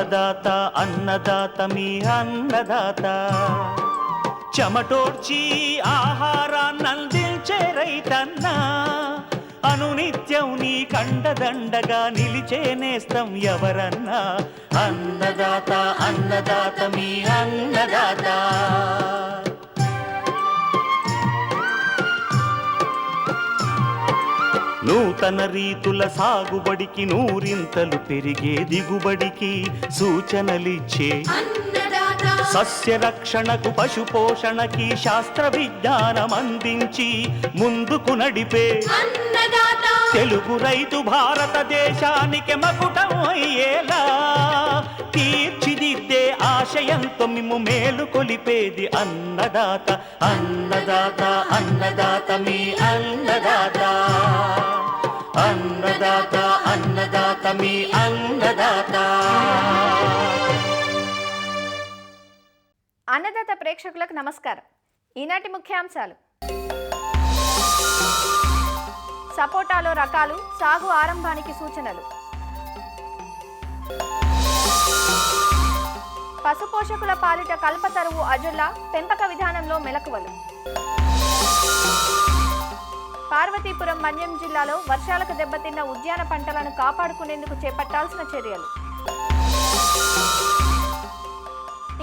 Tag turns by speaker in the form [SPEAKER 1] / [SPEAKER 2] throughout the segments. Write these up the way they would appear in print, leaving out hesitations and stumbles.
[SPEAKER 1] అన్నదాత అన్నదాత మీ అన్నదాత చెమటోడ్చి ఆహారాన్నందించే రైతన్న అనునిత్యం నీ కండదండగా నిలిచే నేస్తం ఎవరన్నా అన్నదాత అన్నదాత మీ అన్నదాత. నూతన రీతుల సాగుబడికి నూరింతలు పెరిగే దిగుబడికి సూచనలిచ్చే సస్య రక్షణకు పశు పోషణకి శాస్త్ర విజ్ఞానం అందించి ముందుకు నడిపే తెలుగు రైతు భారతదేశానికి మకుటం అయ్యేలా తీర్చిదిద్దే ఆశయంతో మిమ్ము మేలు కొలిపేది అన్నదాత అన్నదాత అన్నదాత మీ అన్నదాత అన్నదాత అన్నదాత మీ అన్నదాత.
[SPEAKER 2] అన్నదాత ప్రేక్షకులకు నమస్కారం. ఈనాటి ముఖ్యాంశాలు: సపోటాలో రకాలు, సాగు ఆరంభానికి సూచనలు, పశుపోషకుల పాలిట కల్పతరువు అజొల్ల పెంపక విధానంలో మెలకువలు, పార్వతీపురం మన్యం జిల్లాలో వర్షాలకు దెబ్బతిన్న ఉద్యాన పంటలను కాపాడుకునేందుకు చేపట్టాల్సిన చర్యలు,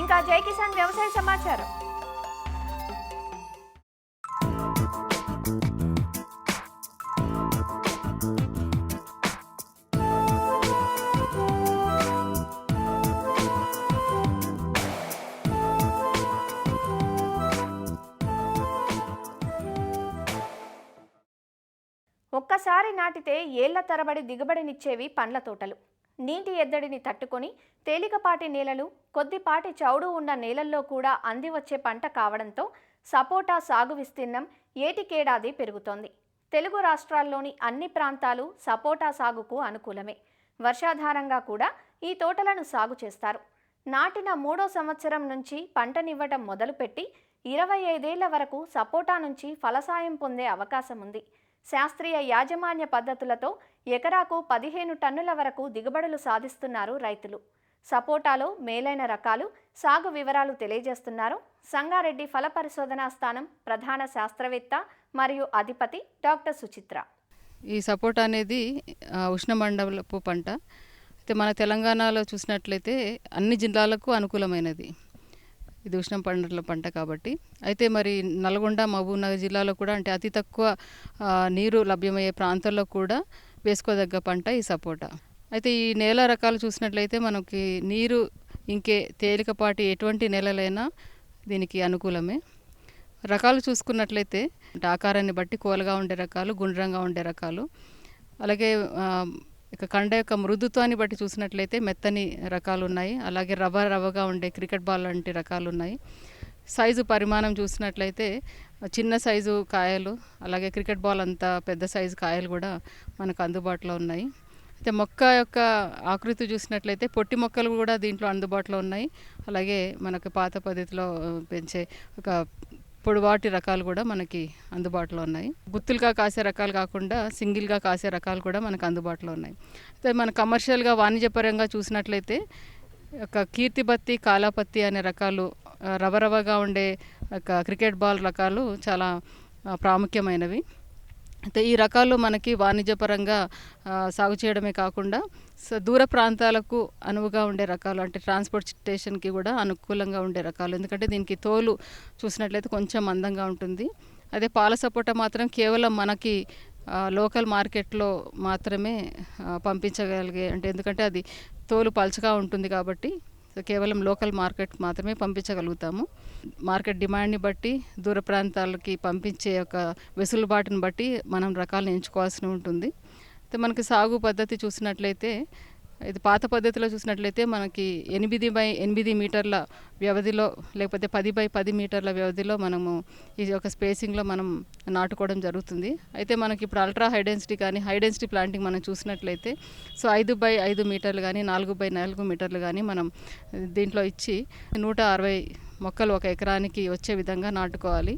[SPEAKER 2] ఇంకా జై కిసాన్ వ్యవసాయ సమాచారం. ఒక్కసారి నాటితే ఏళ్ల తరబడి దిగుబడినిచ్చేవి పండ్ల తోటలు. నీటి ఎద్దడిని తట్టుకొని తేలికపాటి నేలలు, కొద్దిపాటి చౌడు ఉన్న నేలల్లో కూడా అందివచ్చే పంట కావడంతో సపోటా సాగు విస్తీర్ణం ఏటికేడాది పెరుగుతోంది. తెలుగు రాష్ట్రాల్లోని అన్ని ప్రాంతాలు సపోటా సాగుకు అనుకూలమే. వర్షాధారంగా కూడా ఈ తోటలను సాగు చేస్తారు. నాటిన 3వ సంవత్సరం నుంచి పంటనివ్వటం మొదలుపెట్టి 25 ఏళ్ల వరకు సపోటా నుంచి ఫలసాయం పొందే అవకాశం ఉంది. శాస్త్రీయ యాజమాన్య పద్ధతులతో ఎకరాకు 15 టన్నుల వరకు దిగుబడులు సాధిస్తున్నారు రైతులు. సపోటాలో మేలైన రకాలు, సాగు వివరాలు తెలియజేస్తున్నారు సంగారెడ్డి ఫల పరిశోధనా స్థానం ప్రధాన శాస్త్రవేత్త మరియు అధిపతి డాక్టర్ సుచిత్ర.
[SPEAKER 3] ఈ సపోటా అనేది ఉష్ణమండలపు పంట. అయితే మన తెలంగాణలో చూసినట్లయితే అన్ని జిల్లాలకు అనుకూలమైనది. ఇది ఉష్ణ పంటల పంట కాబట్టి. అయితే మరి నల్గొండ, మహబూబ్నగర్ జిల్లాలో కూడా అంటే అతి తక్కువ నీరు లభ్యమయ్యే ప్రాంతాల్లో కూడా వేసుకోదగ్గ పంట ఈ సపోటా. అయితే ఈ నేల రకాలు చూసినట్లయితే మనకి నీరు ఇంకే తేలికపాటి ఎటువంటి నేలలైనా దీనికి అనుకూలమే. రకాలు చూసుకున్నట్లయితే ఆకారాన్ని బట్టి కోలగా ఉండే రకాలు, గుండ్రంగా ఉండే రకాలు, అలాగే ఇక కండ యొక్క మృదుత్వాన్ని బట్టి చూసినట్లయితే మెత్తని రకాలు ఉన్నాయి. అలాగే రవ్వగా ఉండే క్రికెట్ బాల్ లాంటి రకాలు ఉన్నాయి. సైజు పరిమాణం చూసినట్లయితే చిన్న సైజు కాయలు, అలాగే క్రికెట్ బాల్ అంత పెద్ద సైజు కాయలు కూడా మనకు అందుబాటులో ఉన్నాయి. అయితే మొక్క యొక్క ఆకృతి చూసినట్లయితే పొట్టి మొక్కలు కూడా దీంట్లో అందుబాటులో ఉన్నాయి. అలాగే మనకు పాత పద్ధతిలో పెంచే ఒక పొడవాటి రకాలు కూడా మనకి అందుబాటులో ఉన్నాయి. గుత్తులుగా కాసే రకాలు కాకుండా సింగిల్గా కాసే రకాలు కూడా మనకు అందుబాటులో ఉన్నాయి. అయితే మన కమర్షియల్గా వాణిజ్యపరంగా చూసినట్లయితే ఒక కీర్తిబత్తి, కాలాపత్తి అనే రకాలు, రవగా ఉండే ఒక క్రికెట్ బాల్ రకాలు చాలా ప్రాముఖ్యమైనవి. అయితే ఈ రకాలు మనకి వాణిజ్యపరంగా సాగు చేయడమే కాకుండా దూర ప్రాంతాలకు అనువుగా ఉండే రకాలు, అంటే ట్రాన్స్పోర్టేషన్కి కూడా అనుకూలంగా ఉండే రకాలు. ఎందుకంటే దీనికి తోలు చూసినట్లయితే కొంచెం మందంగా ఉంటుంది. అదే పాల సపోటా మాత్రం కేవలం మనకి లోకల్ మార్కెట్లో మాత్రమే పంపించగలిగే, అంటే ఎందుకంటే అది తోలు పల్చగా ఉంటుంది కాబట్టి కేవలం లోకల్ మార్కెట్ మాత్రమే పంపించగలుగుతాము. మార్కెట్ డిమాండ్ని బట్టి దూర ప్రాంతాలకి పంపించే ఒక వెసులుబాటుని బట్టి మనం రకాలను ఎంచుకోవాల్సి ఉంటుంది. అయితే మనకి సాగు పద్ధతి చూసినట్లయితే ఇది పాత పద్ధతిలో చూసినట్లయితే మనకి 8x8 మీటర్ల వ్యవధిలో లేకపోతే 10x10 మీటర్ల వ్యవధిలో మనము ఈ యొక్క స్పేసింగ్లో మనం నాటుకోవడం జరుగుతుంది. అయితే మనకి ఇప్పుడు అల్ట్రా హై డెన్సిటీ కానీ హై డెన్సిటీ ప్లాంటింగ్ మనం చూసినట్లయితే 5x5 మీటర్లు కానీ 4x4 మీటర్లు కానీ మనం దీంట్లో ఇచ్చి 160 మొక్కలు ఒక ఎకరానికి వచ్చే విధంగా నాటుకోవాలి.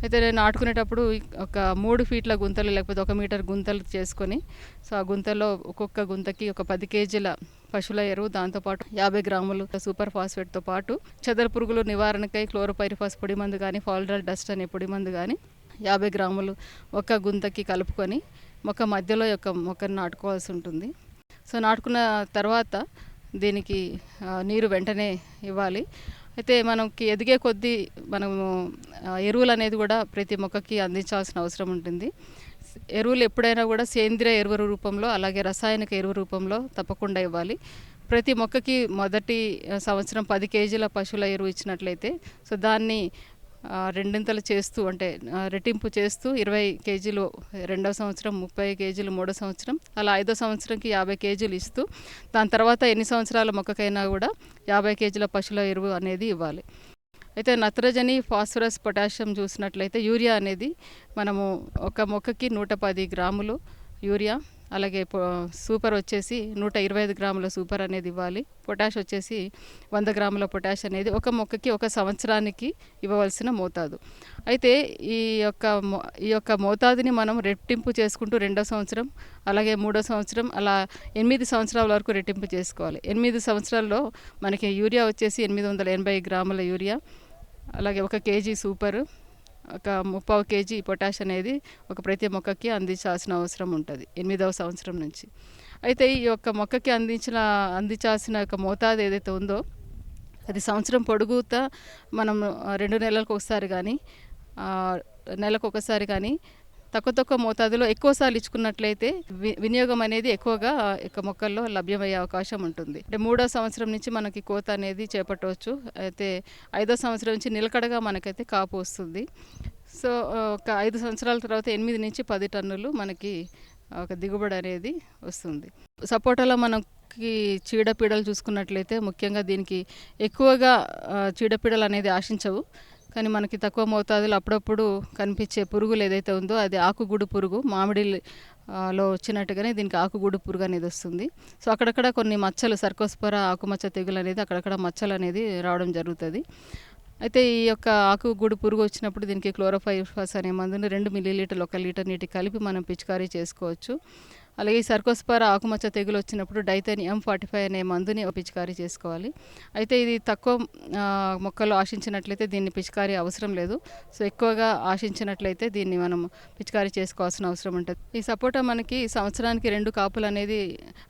[SPEAKER 3] అయితే నేను నాటుకునేటప్పుడు ఒక 3 ఫీట్ల గుంతలు లేకపోతే 1 మీటర్ గుంతలు చేసుకొని, సో ఆ గుంతలో ఒక్కొక్క గుంతకి ఒక 10 కేజీల పశువుల ఎరువు, దాంతోపాటు 50 గ్రాములు సూపర్ ఫాస్ఫేట్తో పాటు చెదల పురుగులు నివారణకై క్లోరోపైరిఫాస్ పొడి మందు కానీ, ఫాల్డల్ డస్ట్ అనే పొడి మందు కానీ 50 గ్రాములు ఒక గుంతకి కలుపుకొని మొక్క మధ్యలో మొక్కను నాటుకోవాల్సి ఉంటుంది. సో నాటుకున్న తర్వాత దీనికి నీరు వెంటనే ఇవ్వాలి. అయితే మనకి ఎదిగే కొద్దీ మనము ఎరువులు అనేది కూడా ప్రతి మొక్కకి అందించాల్సిన అవసరం ఉంటుంది. ఎరువులు ఎప్పుడైనా కూడా సేంద్రియ ఎరువు రూపంలో, అలాగే రసాయనిక ఎరువు రూపంలో తప్పకుండా ఇవ్వాలి. ప్రతి మొక్కకి మొదటి సంవత్సరం 10 కేజీల పశువుల ఎరువు ఇచ్చినట్లయితే, సో దాన్ని రెండింతలు చేస్తూ, అంటే రెట్టింపు చేస్తూ 20 కేజీలు రెండవ సంవత్సరం, 30 కేజీలు మూడో సంవత్సరం, అలా 5వ సంవత్సరంకి 50 కేజీలు ఇస్తూ, దాని తర్వాత ఎన్ని సంవత్సరాల మొక్కకైనా కూడా 50 కేజీల పశువుల ఎరువు అనేది ఇవ్వాలి. అయితే నత్రజని, ఫాస్ఫరస్, పొటాషియం చూసినట్లయితే యూరియా అనేది మనము ఒక మొక్కకి 110 గ్రాములు యూరియా, అలాగే సూపర్ వచ్చేసి 125 గ్రాముల సూపర్ అనేది ఇవ్వాలి. పొటాష్ వచ్చేసి 100 గ్రాముల పొటాష్ అనేది ఒక మొక్కకి ఒక సంవత్సరానికి ఇవ్వవలసిన మోతాదు. అయితే ఈ యొక్క మోతాదుని మనం రెట్టింపు చేసుకుంటూ 2వ సంవత్సరం, అలాగే 3వ సంవత్సరం, అలా 8 సంవత్సరాల వరకు రెట్టింపు చేసుకోవాలి. 8 సంవత్సరాల్లో మనకి యూరియా వచ్చేసి 880 గ్రాముల యూరియా, అలాగే 1 కేజీ సూపర్, ఒక 30 కేజీ పొటాష్ అనేది ఒక ప్రతి మొక్కకి అందించాల్సిన అవసరం ఉంటుంది 8వ సంవత్సరం నుంచి. అయితే ఈ యొక్క మొక్కకి అందించాల్సిన యొక్క మోతాదు ఏదైతే ఉందో అది సంవత్సరం పొడుగుతా మనం 2 నెలలకు ఒకసారి కానీ, నెలకు ఒకసారి కానీ తక్కువ మోతాదులో ఎక్కువసార్లు ఇచ్చుకున్నట్లయితే వినియోగం అనేది ఎక్కువగా మొక్కల్లో లభ్యమయ్యే అవకాశం ఉంటుంది. అంటే 3వ సంవత్సరం నుంచి మనకి కోత అనేది చేపట్టవచ్చు. అయితే 5వ సంవత్సరం నుంచి నిలకడగా మనకైతే కాపు వస్తుంది. సో ఒక 5 సంవత్సరాల తర్వాత 8 నుంచి 10 టన్నులు మనకి ఒక దిగుబడి అనేది వస్తుంది. సపోటాలో మనకి చీడపీడలు చూసుకున్నట్లయితే ముఖ్యంగా దీనికి ఎక్కువగా చీడపీడలు అనేది ఆశించవు. కానీ మనకి తక్కువ మోతాదులో అప్పుడప్పుడు కనిపించే పురుగులు ఏదైతే ఉందో అది ఆకుగూడు పురుగు, మామిడిలో వచ్చినట్టుగానే దీనికి ఆకుగూడు పురుగు అనేది వస్తుంది. సో అక్కడక్కడ కొన్ని మచ్చలు, సర్కోస్పొర ఆకుమచ్చ తెగులు అనేది అక్కడక్కడ మచ్చలు అనేది రావడం జరుగుతుంది. అయితే ఈ యొక్క ఆకుగూడు పురుగు వచ్చినప్పుడు దీనికి క్లోరోపైరిఫాస్ అనే మందుని 2 మిల్లీలీటర్లు 1 లీటర్ నీటి కలిపి మనం పిచికారీ చేసుకోవచ్చు. అలాగే ఈ సర్కోస్పొర ఆకుమచ్చ తెగులు వచ్చినప్పుడు డైథేనియం M45 అనే మందుని పిచికారీ చేసుకోవాలి. అయితే ఇది తక్కువ మొక్కలు ఆశించినట్లయితే దీన్ని పిచికారీ అవసరం లేదు. సో ఎక్కువగా ఆశించినట్లయితే దీన్ని మనం పిచికారీ చేసుకోవాల్సిన అవసరం ఉంటుంది. ఈ సపోటా మనకి సంవత్సరానికి 2 కాపులు అనేది,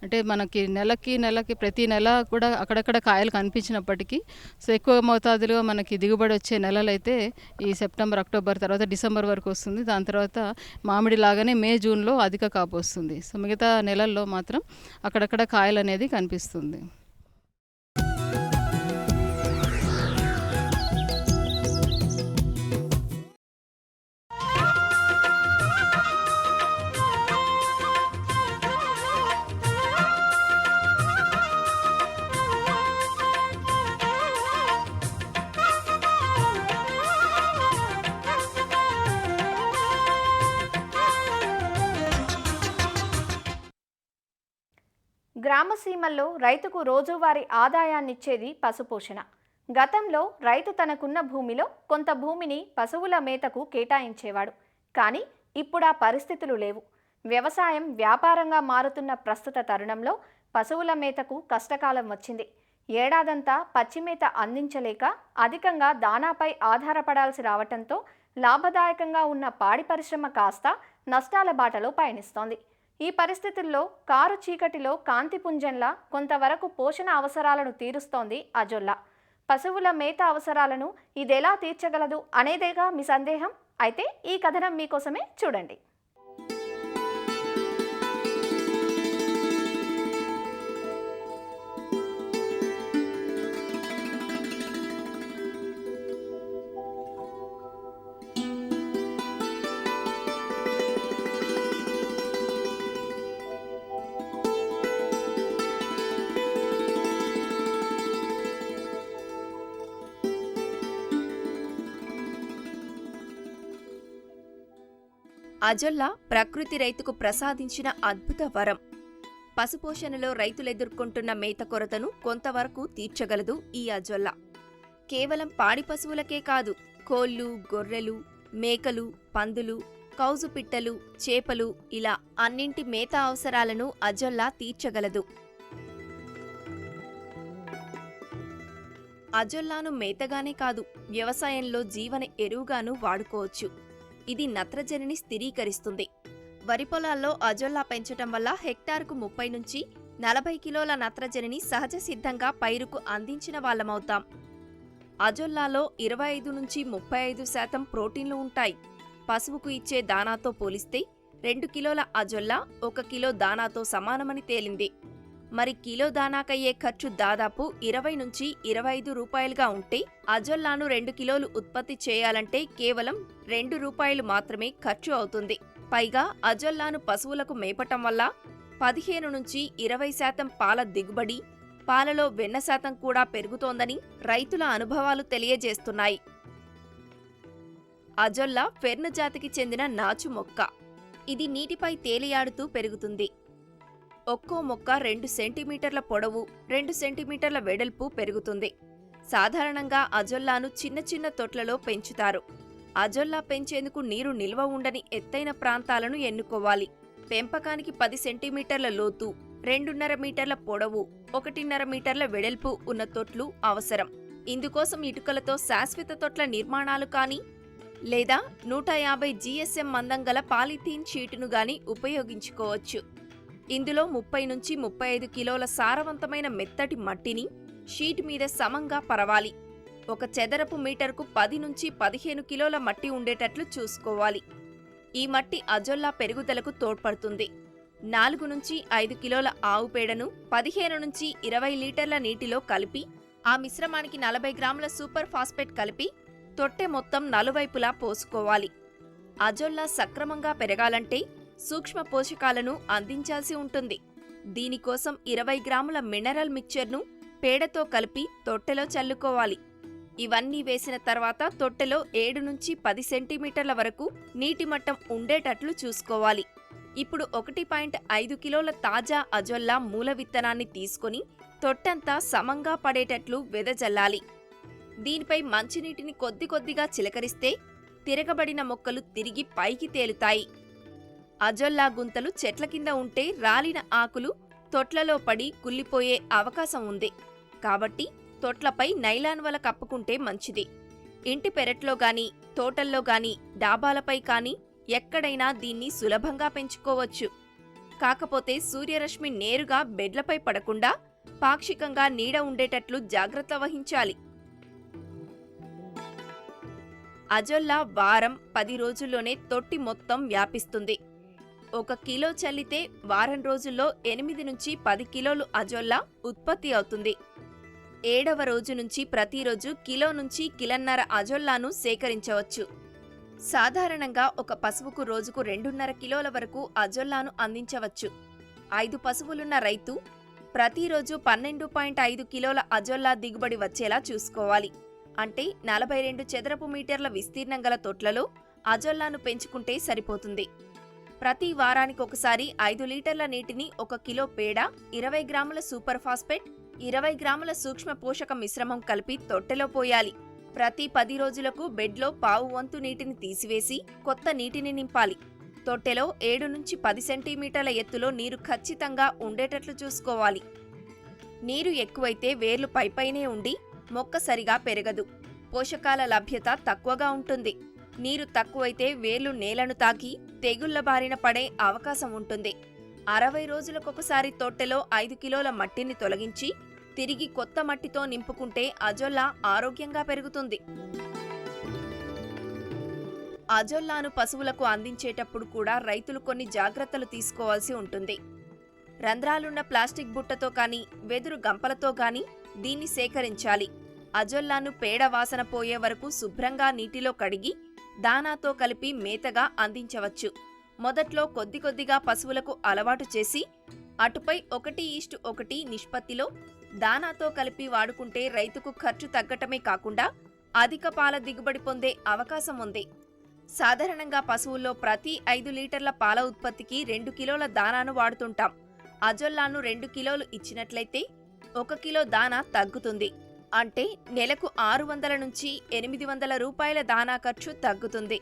[SPEAKER 3] అంటే మనకి నెలకి ప్రతి నెల కూడా అక్కడక్కడ కాయలు కనిపించినప్పటికీ, సో ఎక్కువ మోతాదులో మనకి దిగుబడి వచ్చే నెలలైతే ఈ సెప్టెంబర్, అక్టోబర్, తర్వాత డిసెంబర్ వరకు వస్తుంది. దాని తర్వాత మామిడి లాగానే మే, జూన్లో అధిక కాపు వస్తుంది. సో మిగతా నెలల్లో మాత్రం అక్కడక్కడ కాయలు అనేది కనిపిస్తుంది.
[SPEAKER 2] గ్రామసీమల్లో రైతుకు రోజువారీ ఆదాయాన్నిచ్చేది పశుపోషణ. గతంలో రైతు తనకున్న భూమిలో కొంత భూమిని పశువుల మేతకు కేటాయించేవాడు. కానీ ఇప్పుడు ఆ పరిస్థితులు లేవు. వ్యవసాయం వ్యాపారంగా మారుతున్న ప్రస్తుత తరుణంలో పశువుల మేతకు కష్టకాలం వచ్చింది. ఏడాదంతా పచ్చిమేత అందించలేక అధికంగా దానాపై ఆధారపడాల్సి రావటంతో లాభదాయకంగా ఉన్న పాడి పరిశ్రమ కాస్త నష్టాల బాటలో పయనిస్తోంది. ఈ పరిస్థితుల్లో కారు చీకటిలో కాంతిపుంజంలా కొంతవరకు పోషణ అవసరాలను తీరుస్తోంది అజొల్లా. పశువుల మేత అవసరాలను ఇదెలా తీర్చగలదు అనేదేగా మీ సందేహం? అయితే ఈ కథనం మీకోసమే, చూడండి.
[SPEAKER 4] అజొల్లా ప్రకృతి రైతుకు ప్రసాదించిన అద్భుత వరం. పశుపోషణలో రైతులెదుర్కొంటున్న మేత కొరతను కొంతవరకు తీర్చగలదు ఈ అజొల్లా. కేవలం పాడి పశువులకే కాదు, కోళ్లు, గొర్రెలు, మేకలు, పందులు, కౌజు పిట్టలు, చేపలు ఇలా అన్నింటి మేత అవసరాలను అజొల్లా తీర్చగలదు. అజొల్లాను మేతగానే కాదు, వ్యవసాయంలో జీవన ఎరువుగాను వాడుకోవచ్చు. ఇది నత్రజనిని స్థిరీకరిస్తుంది. వరి పొలాల్లో అజొల్లా పెంచటం వల్ల హెక్టారుకు 30 నుంచి 40 కిలోల నత్రజనిని సహజ సిద్ధంగా పైరుకు అందించిన వాళ్ళమవుతాం. అజొల్లాలో 25 నుంచి 35% ప్రోటీన్లు ఉంటాయి. పశువుకు ఇచ్చే దానాతో పోలిస్తే 2 కిలోల అజొల్లా 1 కిలో దానాతో సమానమని తేలింది. మరి కిలో దానాకయ్యే ఖర్చు దాదాపు 20 నుంచి 25 రూపాయలుగా ఉంటే అజొల్లాను 2 కిలోలు ఉత్పత్తి చేయాలంటే కేవలం 2 రూపాయలు మాత్రమే ఖర్చు అవుతుంది. పైగా అజొల్లాను పశువులకు మేపటం వల్ల 15 నుంచి 20% పాల దిగుబడి, పాలలో వెన్న శాతం కూడా పెరుగుతోందని రైతుల అనుభవాలు తెలియజేస్తున్నాయి. అజొల్లా ఫెర్న్ జాతికి చెందిన నాచు మొక్క. ఇది నీటిపై తేలియాడుతూ పెరుగుతుంది. ఒక్కో మొక్క 2 సెంటీమీటర్ల పొడవు, 2 సెంటీమీటర్ల వెడల్పు పెరుగుతుంది. సాధారణంగా అజొల్లాను చిన్న చిన్న తొట్లలో పెంచుతారు. అజొల్లా పెంచేందుకు నీరు నిల్వ ఉండని ఎత్తైన ప్రాంతాలను ఎన్నుకోవాలి. పెంపకానికి 10 సెంటీమీటర్ల లోతు, 2.5 మీటర్ల పొడవు, 1.5 మీటర్ల వెడల్పు ఉన్న తొట్లు అవసరం. ఇందుకోసం ఇటుకలతో శాశ్వత తొట్ల నిర్మాణాలు కానీ లేదా 150 GSM మందం గల పాలిథీన్ షీటును గాని ఉపయోగించుకోవచ్చు. ఇందులో 30 నుంచి 35 కిలోల సారవంతమైన మెత్తటి మట్టిని షీట్ మీద సమంగా పరవాలి. ఒక చదరపు మీటర్కు 10 నుంచి 15 కిలోల మట్టి ఉండేటట్లు చూసుకోవాలి. ఈ మట్టి అజొల్లా పెరుగుదలకు తోడ్పడుతుంది. 4 నుంచి 5 కిలోల ఆవు పేడను 15 నుంచి 20 లీటర్ల నీటిలో కలిపి ఆ మిశ్రమానికి 40 గ్రాముల సూపర్ ఫాస్ఫేట్ కలిపి తొట్టె మొత్తం నలువైపులా పోసుకోవాలి. అజొల్లా సక్రమంగా పెరగాలంటే సూక్ష్మ పోషకాలను అందించాల్సి ఉంటుంది. దీనికోసం 20 గ్రాముల మినరల్ మిక్చర్ను పేడతో కలిపి తొట్టెలో చల్లుకోవాలి. ఇవన్నీ వేసిన తర్వాత తొట్టెలో 7 నుంచి 10 సెంటీమీటర్ల వరకు నీటి మట్టం ఉండేటట్లు చూసుకోవాలి. ఇప్పుడు 1.5 కిలోల తాజా అజొల్లా మూల విత్తనాన్ని తీసుకొని తొట్టంతా సమంగా పడేటట్లు వెదజల్లాలి. దీనిపై మంచినీటిని కొద్ది కొద్దిగా చిలకరిస్తే తిరగబడిన మొక్కలు తిరిగి పైకి తేలుతాయి. అజొల్లా గుంతలు చెట్ల కింద ఉంటే రాలిన ఆకులు తొట్లలో పడి కుళ్ళిపోయే అవకాశం ఉంది. కాబట్టి తొట్లపై నైలాన్ వల కప్పుకుంటే మంచిది. ఇంటి పెరట్లో గాని, తోటల్లో గాని, డాబాలపై కాని ఎక్కడైనా దీన్ని సులభంగా పెంచుకోవచ్చు. కాకపోతే సూర్యరశ్మి నేరుగా బెడ్లపై పడకుండా పాక్షికంగా నీడ ఉండేటట్లు జాగ్రత్త వహించాలి. అజొల్లా వారం 10 రోజుల్లోనే తొట్టి మొత్తం వ్యాపిస్తుంది. 1 కిలో చల్లితే వారం రోజుల్లో 8 నుంచి 10 కిలోలు అజొల్లా ఉత్పత్తి అవుతుంది. 7వ రోజు నుంచి ప్రతిరోజు కిలో నుంచి కిలోన్నర అజొల్లాను సేకరించవచ్చు. సాధారణంగా ఒక పశువుకు రోజుకు 2.5 కిలోల వరకు అజొల్లాను అందించవచ్చు. 5 పశువులున్న రైతు ప్రతిరోజు 12.5 కిలోల అజొల్లా దిగుబడి వచ్చేలా చూసుకోవాలి. అంటే 42 చదరపు మీటర్ల విస్తీర్ణం గల తొట్లలో అజొల్లాను పెంచుకుంటే సరిపోతుంది. ప్రతి వారానికి ఒకసారి 5 లీటర్ల నీటిని 1 కిలో పేడ, 20 గ్రాముల సూపర్ ఫాస్ఫేట్, 20 గ్రాముల సూక్ష్మ పోషక మిశ్రమం కలిపి తొట్టెలో పోయాలి. ప్రతి 10 రోజులకు బెడ్లో పావు వంతు నీటిని తీసివేసి కొత్త నీటిని నింపాలి. తొట్టెలో 7 నుంచి 10 సెంటీమీటర్ల ఎత్తులో నీరు ఖచ్చితంగా ఉండేటట్లు చూసుకోవాలి. నీరు ఎక్కువైతే వేర్లు పైపైనే ఉండి మొక్క సరిగా పెరగదు. పోషకాల లభ్యత తక్కువగా ఉంటుంది. నీరు తక్కువైతే వేర్లు నేలను తాకి తెగుళ్ల బారిన పడే అవకాశం ఉంటుంది. 60 రోజులకొకసారి తొట్టెలో 5 కిలోల మట్టిని తొలగించి తిరిగి కొత్త మట్టితో నింపుకుంటే అజొల్లా ఆరోగ్యంగా పెరుగుతుంది. అజొల్లాను పశువులకు అందించేటప్పుడు కూడా రైతులు కొన్ని జాగ్రత్తలు తీసుకోవాల్సి ఉంటుంది. రంధ్రాలున్న ప్లాస్టిక్ బుట్టతో కానీ, వెదురు గంపలతో కానీ దీన్ని సేకరించాలి. అజొల్లాను పేడ వాసన పోయే వరకు శుభ్రంగా నీటిలో కడిగి దానాతో కలిపి మేతగా అందించవచ్చు. మొదట్లో కొద్ది కొద్దిగా పశువులకు అలవాటు చేసి అటుపై 1:1 నిష్పత్తిలో దానాతో కలిపి వాడుకుంటే రైతుకు ఖర్చు తగ్గటమే కాకుండా అధిక పాల దిగుబడి పొందే అవకాశం ఉంది. సాధారణంగా పశువుల్లో ప్రతి 5 లీటర్ల పాల ఉత్పత్తికి 2 కిలోల దానాను వాడుతుంటాం. అజొల్లాను 2 కిలోలు ఇచ్చినట్లయితే 1 కిలో దానా తగ్గుతుంది. అంటే నెలకు 600 నుంచి 800 రూపాయల దానా ఖర్చు తగ్గుతుంది.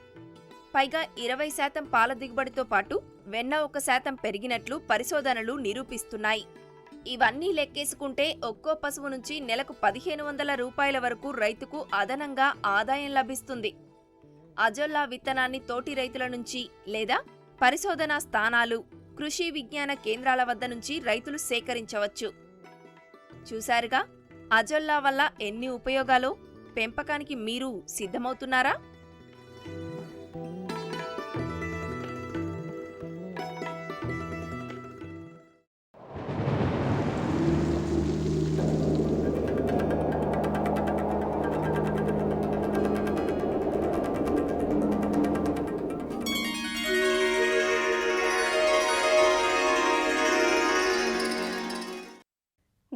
[SPEAKER 4] పైగా 20% పాల దిగుబడితో పాటు వెన్న 1% పెరిగినట్లు పరిశోధనలు నిరూపిస్తున్నాయి. ఇవన్నీ లెక్కేసుకుంటే ఒక్కో పశువు నుంచి నెలకు 1500 రూపాయల వరకు రైతుకు అదనంగా ఆదాయం లభిస్తుంది. అజొల్లా విత్తనాన్ని తోటి రైతుల నుంచి లేదా పరిశోధనా స్థానాలు, కృషి విజ్ఞాన కేంద్రాల వద్ద నుంచి రైతులు సేకరించవచ్చు. చూశారుగా అజొల్లా వల్ల ఎన్ని ఉపయోగాలో. పెంపకానికి మీరు సిద్ధమవుతున్నారా?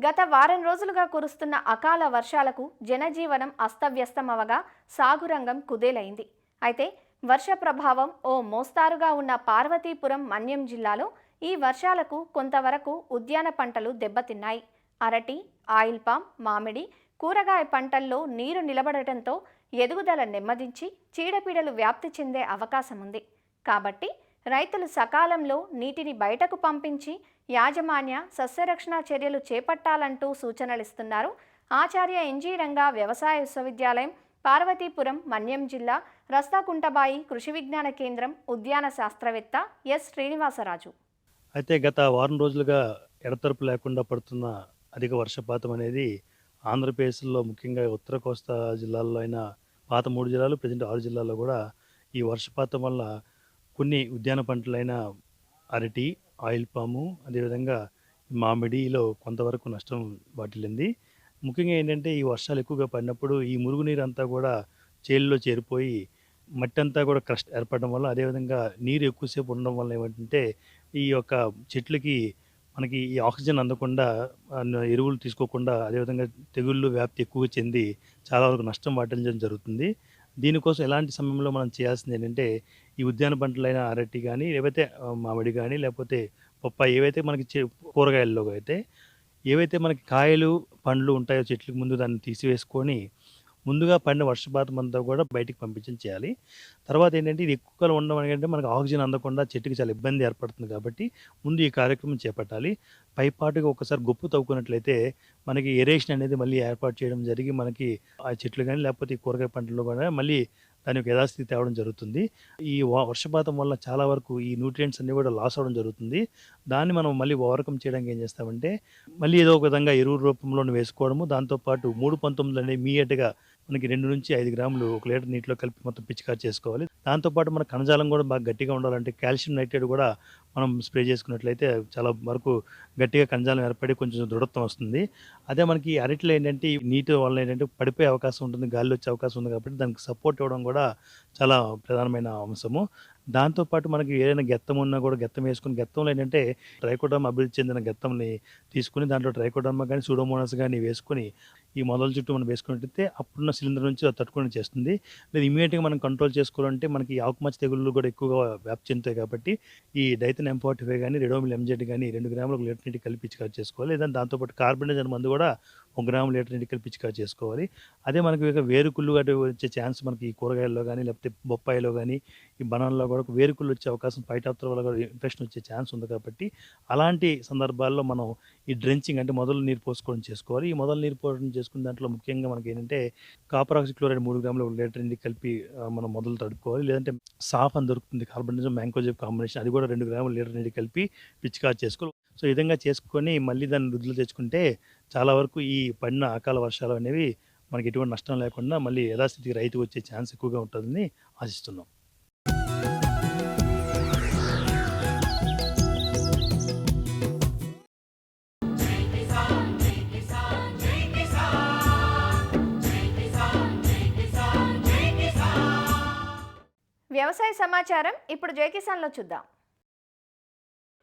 [SPEAKER 2] గత వారం రోజులుగా కురుస్తున్న అకాల వర్షాలకు జనజీవనం అస్తవ్యస్తమవగా సాగురంగం కుదేలైంది. అయితే వర్ష ప్రభావం ఓ మోస్తారుగా ఉన్న పార్వతీపురం మన్యం జిల్లాలో ఈ వర్షాలకు కొంతవరకు ఉద్యాన పంటలు దెబ్బతిన్నాయి. అరటి, ఆయిల్ పామ్, మామిడి, కూరగాయ పంటల్లో నీరు నిలబడటంతో ఎదుగుదల నెమ్మదించి చీడపీడలు వ్యాప్తి చెందే అవకాశం ఉంది. కాబట్టి రైతులు సకాలంలో నీటిని బయటకు పంపించి యాజమాన్య సస్యరక్షణ చర్యలు చేపట్టాలంటూ సూచనలిస్తున్నారు ఆచార్య ఎన్జీ రంగా వ్యవసాయ విశ్వవిద్యాలయం, పార్వతీపురం మన్యం జిల్లా రస్తాకుంటబాయి కృషి విజ్ఞాన కేంద్రం ఉద్యాన శాస్త్రవేత్త ఎస్ శ్రీనివాసరాజు.
[SPEAKER 5] అయితే గత వారం రోజులుగా ఎడతెరపు లేకుండా పడుతున్న అధిక వర్షపాతం అనేది ఆంధ్రప్రదేశ్లో ముఖ్యంగా ఉత్తర కోస్తా జిల్లాల్లో అయిన పాత 3 జిల్లాలు, ప్రజెంట్ 6 జిల్లాల్లో కూడా ఈ వర్షపాతం వల్ల కొన్ని ఉద్యాన పంటలైన అరటి, ఆయిల్ పాము, అదేవిధంగా మామిడిలో కొంతవరకు నష్టం వాటిల్లింది. ముఖ్యంగా ఏంటంటే ఈ వర్షాలు ఎక్కువగా పడినప్పుడు ఈ మురుగునీరు అంతా కూడా చేలులో చేరిపోయి మట్టి అంతా కూడా క్రస్ట్ ఏర్పడడం వల్ల, అదేవిధంగా నీరు ఎక్కువసేపు ఉండడం వల్ల ఏమంటే ఈ యొక్క చెట్లకి మనకి ఈ ఆక్సిజన్ అందకుండా, ఎరువులు తీసుకోకుండా, అదేవిధంగా తెగుళ్ళు వ్యాప్తి ఎక్కువగా చెంది చాలా వరకు నష్టం వాటిల్లడం జరుగుతుంది. దీనికోసం ఎలాంటి సమయంలో మనం చేయాల్సింది ఏంటంటే ఈ ఉద్యాన పంటలైన అరటి కానీ, లేకపోతే మామిడి కానీ, లేకపోతే పప్పాయి, ఏవైతే మనకి కూరగాయల్లో అయితే ఏవైతే మనకి కాయలు, పండ్లు ఉంటాయో చెట్లకు ముందు దాన్ని తీసివేసుకొని ముందుగా పడిన వర్షపాతం అంతా కూడా బయటికి పంపించడం చేయాలి. తర్వాత ఏంటంటే ఇది ఎక్కువ కాలం ఉండడం అంటే మనకు ఆక్సిజన్ అందకుండా చెట్టుకి చాలా ఇబ్బంది ఏర్పడుతుంది. కాబట్టి ముందు ఈ కార్యక్రమం చేపట్టాలి. పైపాటుగా ఒకసారి గొప్పు తవ్వుకున్నట్లయితే మనకి ఎరేషన్ అనేది మళ్ళీ ఏర్పాటు చేయడం జరిగి మనకి ఆ చెట్లు కానీ, లేకపోతే ఈ కూరగాయ పంటలు కూడా మళ్ళీ దాని యొక్క యథాస్థితి తేవడం జరుగుతుంది. ఈ వర్షపాతం వల్ల చాలా వరకు ఈ న్యూట్రియంట్స్ అన్నీ కూడా లాస్ అవ్వడం జరుగుతుంది. దాన్ని మనం మళ్ళీ ఓవర్కమ్ చేయడానికి ఏం చేస్తామంటే మళ్ళీ ఏదో ఒక విధంగా ఎరువు రూపంలో వేసుకోవడము, దాంతోపాటు 3-19 అనేది ఇమీడియట్గా మనకి 2 నుంచి 5 గ్రాములు 1 లీటర్ నీటిలో కలిపి మొత్తం పిచికారి చేసుకోవాలి. దాంతోపాటు మన కణజాలం కూడా బాగా గట్టిగా ఉండాలంటే కాల్షియం నైట్రేట్ కూడా మనం స్ప్రే చేసుకున్నట్లయితే చాలా వరకు గట్టిగా కణజాలం ఏర్పడి కొంచెం దృఢత్వం వస్తుంది. అదే మనకి అరటిలో ఏంటంటే నీటి వల్ల ఏంటంటే పడిపోయే అవకాశం ఉంటుంది, గాలి వచ్చే అవకాశం ఉంది. కాబట్టి దానికి సపోర్ట్ ఇవ్వడం కూడా చాలా ప్రధానమైన అంశము. దాంతోపాటు మనకి ఏదైనా గెత్తం ఉన్నా కూడా గెత్తం వేసుకుని, గెత్తంలో ఏంటంటే ట్రైకోడర్మా అభివృద్ధి చెందిన గెత్తంని తీసుకుని దాంట్లో ట్రైకోడర్మా కానీ, సూడోమోనాస్ కానీ వేసుకొని ఈ మొదల చుట్టూ మనం వేసుకున్నట్టయితే అప్పుడున్న సిలిండర్ నుంచి అది తట్టుకొని చేస్తుంది. లేదు ఇమీడియట్గా మనం కంట్రోల్ చేసుకోవాలంటే మనకి ఆకుమచ్చ తెగుళ్ళు కూడా ఎక్కువగా వ్యాప్తి చెందుతాయి. కాబట్టి ఈ డైథన్ M45 కానీ, రెడోమిల్ MZ కానీ 2 గ్రాములు 1 లీటర్ నీటి కలిపి పిచికారి చేసుకోవాలి. లేదంటే దాంతోపాటు కార్బనైజర్ మందు కూడా 1 గ్రాము లీటర్ నీటి కలిపి పిచికారి చేసుకోవాలి. అదే మనకి వేరుకుళ్ళు అటు వచ్చే ఛాన్స్ మనకి కూరగాయల్లో కానీ, లేకపోతే బొప్పాయిలో కానీ, ఈ బనానాలో కూడా వేరుకుళ్ళు వచ్చే అవకాశం, ఫైటాప్తెరా వల్ల కూడా ఇన్ఫెక్షన్ వచ్చే ఛాన్స్ ఉంది. కాబట్టి అలాంటి సందర్భాల్లో మనం ఈ డ్రెంచింగ్ అంటే మొదలు నీరు పోసుకోవడం చేసుకోవాలి. ఈ మొదలు నీరు పోసుకోవడం చేసుకున్న దాంట్లో ముఖ్యంగా మనకి ఏంటంటే కాపర్ ఆక్సిక్లోరైడ్ 3 గ్రాములు 1 లీటర్ నీటి కలిపి మనం మొదలు తడుపుకోవాలి. లేదంటే సాఫ్ అని దొరుకుతుంది, కార్బనిజం మ్యాంకోజెబ్ కాంబినేషన్, అది కూడా 2 గ్రాములు లీటర్ నీటి కలిపి పిచికారి చేసుకోవాలి. సో ఈ విధంగా చేసుకొని మళ్ళీ దాన్ని వృద్ధిలో తెచ్చుకుంటే చాలా వరకు ఈ పడిన అకాల వర్షాలు అనేవి మనకి ఎటువంటి నష్టం లేకుండా మళ్ళీ యథాస్థితికి రైతు వచ్చే ఛాన్స్ ఎక్కువగా ఉంటుందని ఆశిస్తున్నాం.
[SPEAKER 2] వ్యవసాయ సమాచారం ఇప్పుడు జై కిసాన్లో చూద్దాం.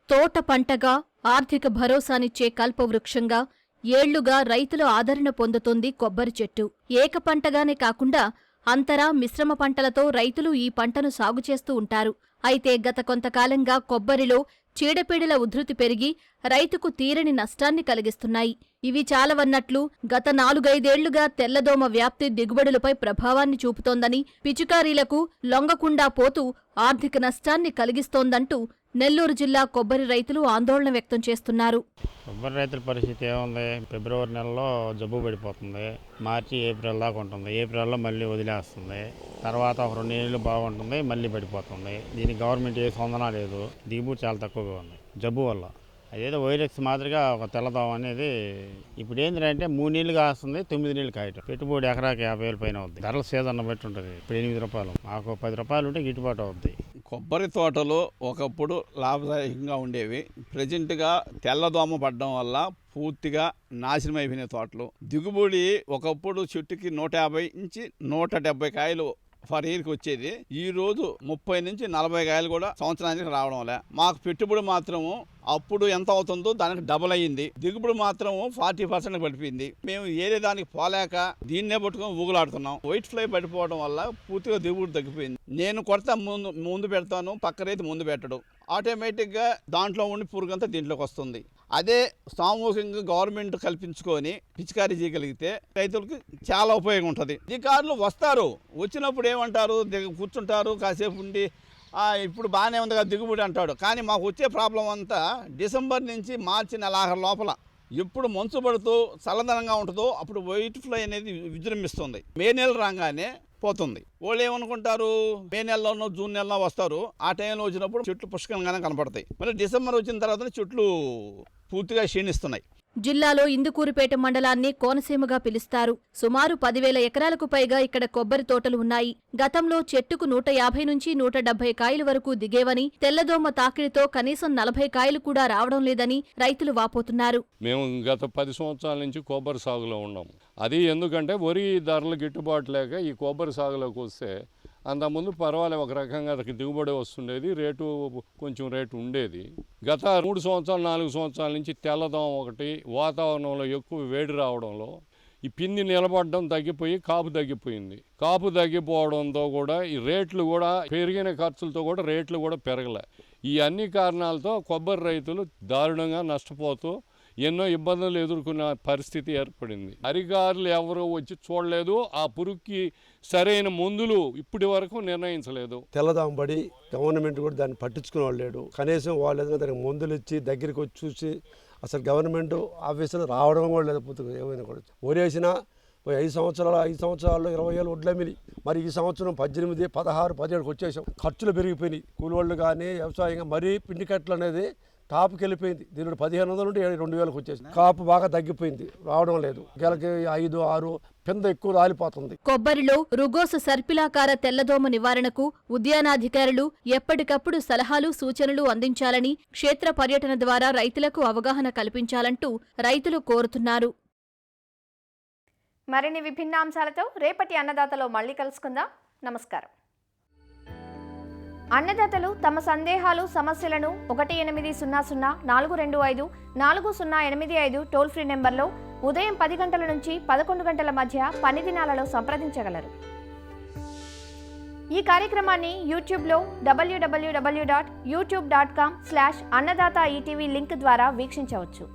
[SPEAKER 6] తోట పంటగా ఆర్థిక భరోసానిచ్చే కల్పవృక్షంగా ఏళ్లుగా రైతుల ఆదరణ పొందుతోంది కొబ్బరి చెట్టు. ఏక పంటగానే కాకుండా అంతరా మిశ్రమ పంటలతో రైతులు ఈ పంటను సాగు చేస్తూ ఉంటారు. అయితే గత కొంతకాలంగా కొబ్బరిలో చీడపీడల ఉధృతి పెరిగి రైతుకు తీరని నష్టాన్ని కలిగిస్తున్నాయి. ఇవి చాలవన్నట్లు గత 4-5 ఏళ్లుగా తెల్లదోమ వ్యాప్తి దిగుబడులపై ప్రభావాన్ని చూపుతోందని, పిచికారీలకు లొంగకుండా పోతూ ఆర్థిక నష్టాన్ని కలిగిస్తోందంటూ నెల్లూరు జిల్లా కొబ్బరి రైతులు ఆందోళన వ్యక్తం చేస్తున్నారు.
[SPEAKER 7] కొబ్బరి రైతుల పరిస్థితి ఏముంది? ఫిబ్రవరి నెలలో జబ్బు పడిపోతుంది, మార్చి ఏప్రిల్ దాకా ఉంటుంది, ఏప్రిల్లో మళ్ళీ వదిలేస్తుంది, తర్వాత ఒక 2 నెలలు బాగుంటుంది, మళ్ళీ పడిపోతుంది. దీనికి గవర్నమెంట్ ఏ స్పందన లేదు, దిగుబడి చాలా తక్కువగా ఉంది జబ్బు వల్ల. అదేదో వైరస్ మాదిరిగా ఒక తెల్లదోమ అనేది ఇప్పుడు ఏంటంటే 3 నెలలు కాస్తుంది, 9 నెలలు కాయటం. పెట్టుబడి ఎకరాకి 50,000 పైన అవుద్ది. ధరల సీజన్ బట్టి ఉంటుంది. ఇప్పుడు 8 రూపాయలు, మాకు 10 రూపాయలు ఉంటే గిట్టుబాటు అవుద్ది.
[SPEAKER 8] కొబ్బరి తోటలు ఒకప్పుడు లాభదాయకంగా ఉండేవి. ప్రజెంట్గా తెల్లదోమ పడడం వల్ల పూర్తిగా నాశనం అయిపోయిన తోటలు. దిగుబడి ఒకప్పుడు చెట్టుకి 150 నుంచి 170 కాయలు ఫర్ ఇయర్కి వచ్చేది. ఈ రోజు 30 నుంచి 40 కాయలు కూడా సంవత్సరానికి రావడం లే. మాకు పెట్టుబడి మాత్రము అప్పుడు ఎంత అవుతుందో దానికి డబుల్ అయ్యింది. దిగుబడి మాత్రం 40% పడిపోయింది. మేము ఏదే దానికి పోలేక దీన్నే పట్టుకొని ఊగులాడుతున్నాం. వైట్ ఫ్లై పడిపోవడం వల్ల పూర్తిగా దిగుబడి తగ్గిపోయింది. నేను కొడతా ముందు పెడతాను, పక్క రైతు ముందు పెట్టడు. ఆటోమేటిక్గా దాంట్లో ఉండి పురుగంతా దీంట్లోకి వస్తుంది. అదే సామూహికంగా గవర్నమెంట్ కల్పించుకొని పిచికారీ చేయగలిగితే రైతులకి చాలా ఉపయోగం ఉంటుంది. అధికారులు వస్తారు, వచ్చినప్పుడు ఏమంటారు, కూర్చుంటారు, కాసేపు ఉండి ఇప్పుడు బాగానే ఉంది కదా దిగుబడి అంటాడు. కానీ మాకు వచ్చే ప్రాబ్లం అంతా డిసెంబర్ నుంచి మార్చి నెలాఖరు లోపల ఎప్పుడు మంచు పడుతూ చల్లదనంగా ఉంటుందో అప్పుడు వైట్ ఫ్లై అనేది విజృంభిస్తుంది. మే నెల రాగానే పోతుంది. వాళ్ళు ఏమనుకుంటారు, మే నెలలోనో జూన్ నెలలో వస్తారు. ఆ టైంలో వచ్చినప్పుడు చెట్లు పుష్కలంగానే కనపడతాయి. మళ్ళీ డిసెంబర్ వచ్చిన తర్వాత చెట్లు పూర్తిగా క్షీణిస్తున్నాయి.
[SPEAKER 6] జిల్లాలో ఇందుకూరుపేట మండలాన్ని కోనసీమగా పిలుస్తారు. సుమారు 10,000 ఎకరాలకు పైగా ఇక్కడ కొబ్బరి తోటలు ఉన్నాయి. గతంలో చెట్టుకు 150 నుంచి 170 కాయల వరకు దిగేవని, తెల్లదోమ తాకిడితో కనీసం 40 కాయలు కూడా రావడం లేదని రైతులు వాపోతున్నారు.
[SPEAKER 9] మేము గత 10 సంవత్సరాల నుంచి కొబ్బరి సాగులో ఉన్నాము. అది ఎందుకంటే వరి ధరలు గిట్టుబాటు లేక ఈ కొబ్బరి సాగులోకి వస్తే అంతకుముందు పర్వాలేదు, ఒక రకంగా దిగుబడి వస్తుండేది, కొంచెం రేటు ఉండేది. గత 3 సంవత్సరాలు 4 సంవత్సరాల నుంచి తెల్లదోమ ఒకటి, వాతావరణంలో ఎక్కువ వేడి రావడంలో ఈ పిండి నిలబడడం తగ్గిపోయి కాపు తగ్గిపోయింది. కాపు తగ్గిపోవడంతో కూడా ఈ రేట్లు కూడా పెరిగిన ఖర్చులతో కూడా రేట్లు కూడా పెరగలే. ఈ అన్ని కారణాలతో కొబ్బరి రైతులు దారుణంగా నష్టపోతూ ఎన్నో ఇబ్బందులు ఎదుర్కొన్న పరిస్థితి ఏర్పడింది. అధికారులు ఎవరూ వచ్చి చూడలేదు, ఆ పురుగుకి సరైన మందులు ఇప్పటి వరకు నిర్ణయించలేదు.
[SPEAKER 10] తెల్లదోమ పడి గవర్నమెంట్ కూడా దాన్ని పట్టించుకునే వాళ్ళు లేడు. కనీసం వాళ్ళు ఏదైనా దానికి మందులు ఇచ్చి దగ్గరికి వచ్చి చూసి అసలు గవర్నమెంట్ ఆఫీసులో రావడం కూడా లేదు. పూర్తిగా ఏమైనా కూడా ఒరేసినా 5 సంవత్సరాల్లో 20,000 వడ్లు అమ్మిని. మరి ఈ సంవత్సరం 18, 16, 17కి వచ్చేసాం. ఖర్చులు పెరిగిపోయినాయి. కూలివాళ్ళు కానీ వ్యవసాయంగా మరీ పిండి కట్టలు అనేది టాప్కి వెళ్ళిపోయింది. దీనిలో 1,500 నుండి 2,000కి వచ్చేసింది. కాపు బాగా తగ్గిపోయింది, రావడం లేదు. గెలకి 5, 6 పింద ఎక్కువ రాలిపోతుంది.
[SPEAKER 6] కొబ్బరిలో రుగోసు సర్పిలాకార తెల్లదోమ నివారణకు ఉద్యానాధికారులు ఎప్పటికప్పుడు సలహాలు, సూచనలు అందించాలని, క్షేత్ర పర్యటన ద్వారా రైతులకు అవగాహన కల్పించాలంటూ రైతులు కోరుతున్నారు.
[SPEAKER 2] మరిన్ని విభిన్న అంశాలతో రేపటి అన్నదాతలో మళ్ళీ కలుసుకుందాం. నమస్కారం. అన్నదాతలు తమ సందేహాలు, సమస్యలను 1800-425-4085 టోల్ ఫ్రీ నెంబర్లో ఉదయం 10 గంటల నుంచి 11 గంటల మధ్య పని దినాలలో సంప్రదించగలరు. ఈ కార్యక్రమాన్ని యూట్యూబ్లో www.youtube.com/అన్నదాత ఈటీవీ లింక్ ద్వారా వీక్షించవచ్చు.